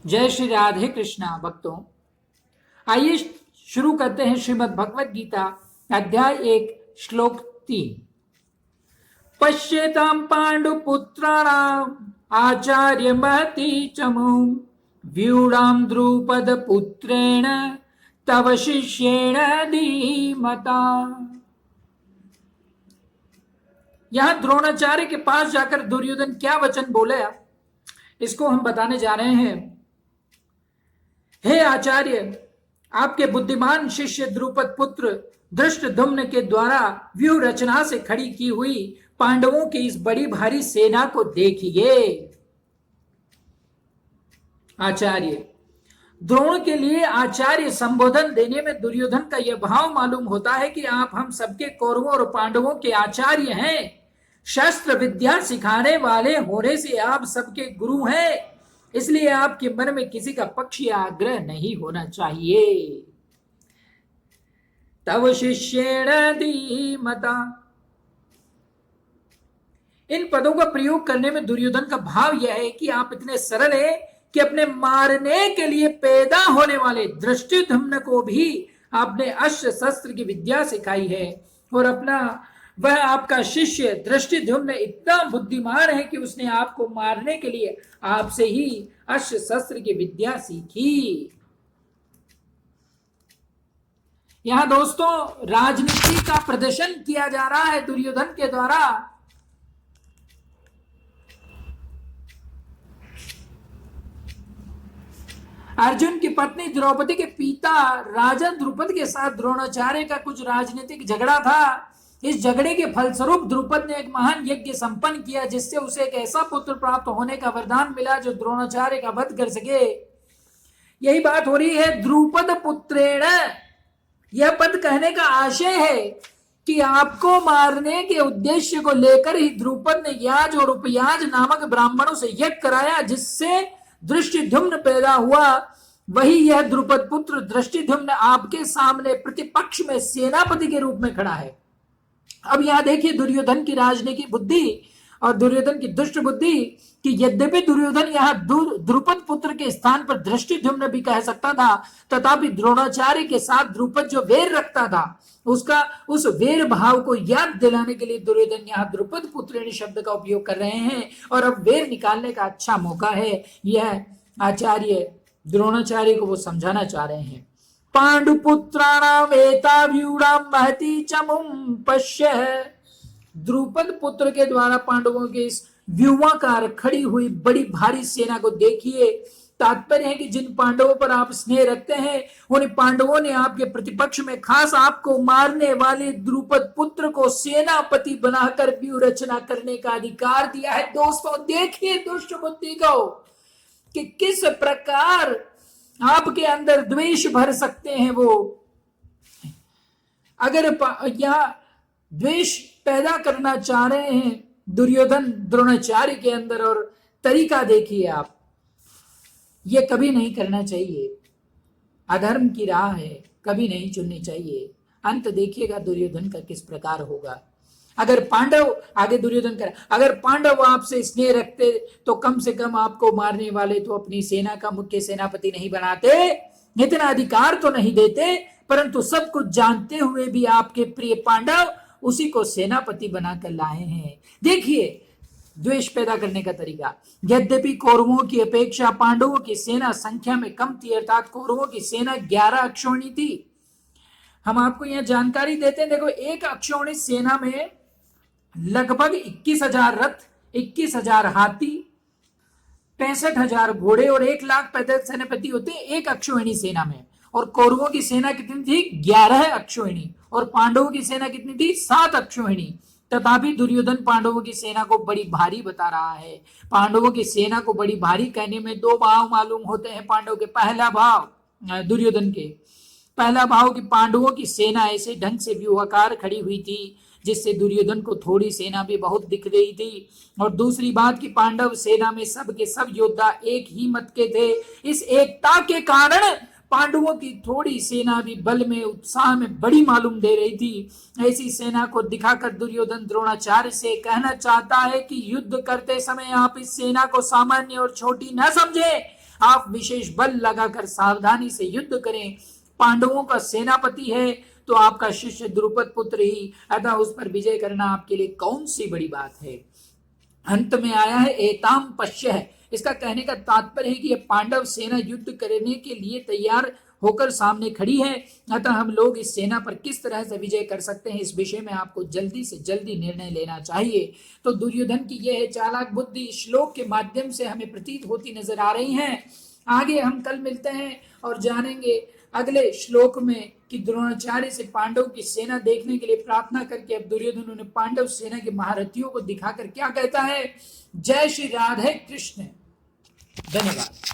जय श्री राधे कृष्णा भक्तों। आइए शुरू करते हैं श्रीमद् भगवद गीता अध्याय 1 श्लोक 3। पश्येतां पांडुपुत्राणाम् आचार्य महती चमु व्यूढ़ां द्रुपद पुत्रेण तव शिष्येण धीमता। यहां द्रोणाचार्य के पास जाकर दुर्योधन क्या वचन बोले इसको हम बताने जा रहे हैं। हे आचार्य, आपके बुद्धिमान शिष्य द्रुपद पुत्र धृष्टद्युम्न के द्वारा व्यूह रचना से खड़ी की हुई पांडवों की इस बड़ी भारी सेना को देखिए। आचार्य, द्रोण के लिए आचार्य संबोधन देने में दुर्योधन का यह भाव मालूम होता है कि आप हम सबके कौरवों और पांडवों के आचार्य हैं। शस्त्र विद्या सिखाने वाले होने से आप सबके गुरु हैं, इसलिए आपके मन में किसी का पक्ष या आग्रह नहीं होना चाहिए। तव शिष्येण धीमता, इन पदों का प्रयोग करने में दुर्योधन का भाव यह है कि आप इतने सरल हैं कि अपने मारने के लिए पैदा होने वाले धृष्टद्युम्न को भी आपने अस्त्र शस्त्र की विद्या सिखाई है, और वह आपका शिष्य धृष्टद्युम्न इतना बुद्धिमान है कि उसने आपको मारने के लिए आपसे ही अस्त्र शस्त्र की विद्या सीखी। यहां दोस्तों राजनीति का प्रदर्शन किया जा रहा है दुर्योधन के द्वारा। अर्जुन की पत्नी द्रौपदी के पिता राजा द्रुपद के साथ द्रोणाचार्य का कुछ राजनीतिक झगड़ा था। इस झगड़े के फलस्वरूप द्रुपद ने एक महान यज्ञ संपन्न किया, जिससे उसे एक ऐसा पुत्र प्राप्त होने का वरदान मिला जो द्रोणाचार्य का वध कर सके। यही बात हो रही है द्रुपद पुत्रेण। यह पद कहने का आशय है कि आपको मारने के उद्देश्य को लेकर ही द्रुपद ने याज और उपयाज नामक ब्राह्मणों से यज्ञ कराया, जिससे धृष्टद्युम्न पैदा हुआ। वही यह द्रुपद पुत्र धृष्टद्युम्न आपके सामने प्रतिपक्ष में सेनापति के रूप में खड़ा है। अब यहां देखिए दुर्योधन की राजनीतिक बुद्धि और दुर्योधन की दुष्ट बुद्धि कि यद्यपि दुर्योधन यहां द्रुपद पुत्र के स्थान पर धृष्टद्युम्न भी कह सकता था, तथापि द्रोणाचार्य के साथ द्रुपद जो वैर रखता था उसका उस वैर भाव को याद दिलाने के लिए दुर्योधन यहां द्रुपद पुत्रेण शब्द का उपयोग कर रहे हैं, और अब वैर निकालने का अच्छा मौका है। यह आचार्य द्रोणाचार्य को वो समझाना चाह रहे हैं। पांडुपुत्राणाम एताव्यूढ़ां महती चमुं पश्य, द्रुपद पुत्र के द्वारा पांडवों के इस व्यूहाकार खड़ी हुई बड़ी भारी सेना को देखिए। तात्पर्य है कि जिन पांडवों पर आप स्नेह रखते हैं उन पांडवों ने आपके प्रतिपक्ष में खास आपको मारने वाले द्रुपद पुत्र को सेनापति बनाकर व्यूह रचना करने का अधिकार दिया है। दोस्तों देखिए दुष्ट बुद्धि को कि किस प्रकार आपके अंदर द्वेष भर सकते हैं वो। अगर यहां द्वेष पैदा करना चाह रहे हैं दुर्योधन द्रोणाचार्य के अंदर, और तरीका देखिए आप, ये कभी नहीं करना चाहिए। अधर्म की राह है, कभी नहीं चुननी चाहिए। अंत देखिएगा दुर्योधन का किस प्रकार होगा। अगर पांडव, आगे दुर्योधन कर, अगर पांडव आपसे स्नेह रखते तो कम से कम आपको मारने वाले तो अपनी सेना का मुख्य सेनापति नहीं बनाते, इतना अधिकार तो नहीं देते, परंतु सब कुछ जानते हुए भी आपके प्रिय पांडव उसी को सेनापति बनाकर लाए हैं। देखिए द्वेष पैदा करने का तरीका। यद्यपि कौरवों की अपेक्षा पांडवों की सेना संख्या में कम थी, अर्थात कौरवों की सेना 11 अक्षौहिणी थी। हम आपको यह जानकारी देते हैं, देखो एक अक्षौहिणी सेना में लगभग 21,000 रथ, 21,000 हाथी, 65,000 घोड़े और 1 लाख पैदल सेनापति होते हैं एक अक्षौहिणी सेना में। और कौरवों की सेना कितनी थी? 11 अक्षौहिणी। और पांडवों की सेना कितनी थी? 7 अक्षौहिणी। तथापि दुर्योधन पांडवों की सेना को बड़ी भारी बता रहा है। पांडवों की सेना को बड़ी भारी कहने में 2 भाव मालूम होते हैं पांडव के। पहला भाव दुर्योधन के पहला भाव कि पांडवों की सेना ऐसे ढंग से व्यूहाकार खड़ी हुई थी जिससे दुर्योधन को थोड़ी सेना भी बहुत दिख रही थी। और दूसरी बात कि पांडव सेना में सब के सब योद्धा एक ही मत के थे। इस एकता के कारण पांडवों की थोड़ी सेना भी बल में, उत्साह में बड़ी मालूम दे रही थी। ऐसी सेना को दिखाकर दुर्योधन द्रोणाचार्य से कहना चाहता है कि युद्ध करते समय आप इस सेना को सामान्य और छोटी न समझे। आप विशेष बल लगाकर सावधानी से युद्ध करें। पांडवों का सेनापति है तो आपका शिष्य द्रुपद पुत्र ही, अतः उस पर विजय करना आपके लिए कौन सी बड़ी बात है। अंत में आया है एताम पश्य है। इसका कहने का तात्पर्य है कि यह पांडव सेना युद्ध करने के लिए तैयार होकर सामने खड़ी है, अतः हम लोग इस सेना पर किस तरह से विजय कर सकते हैं, इस विषय में आपको जल्दी से जल्दी निर्णय लेना चाहिए। तो दुर्योधन की यह चालाक बुद्धि श्लोक के माध्यम से हमें प्रतीत होती नजर आ रही है। आगे हम कल मिलते हैं और जानेंगे अगले श्लोक में कि द्रोणाचार्य से पांडव की सेना देखने के लिए प्रार्थना करके अब दुर्योधन उन्हें पांडव सेना के महारथियों को दिखाकर क्या कहता है। जय श्री राधे कृष्ण। धन्यवाद।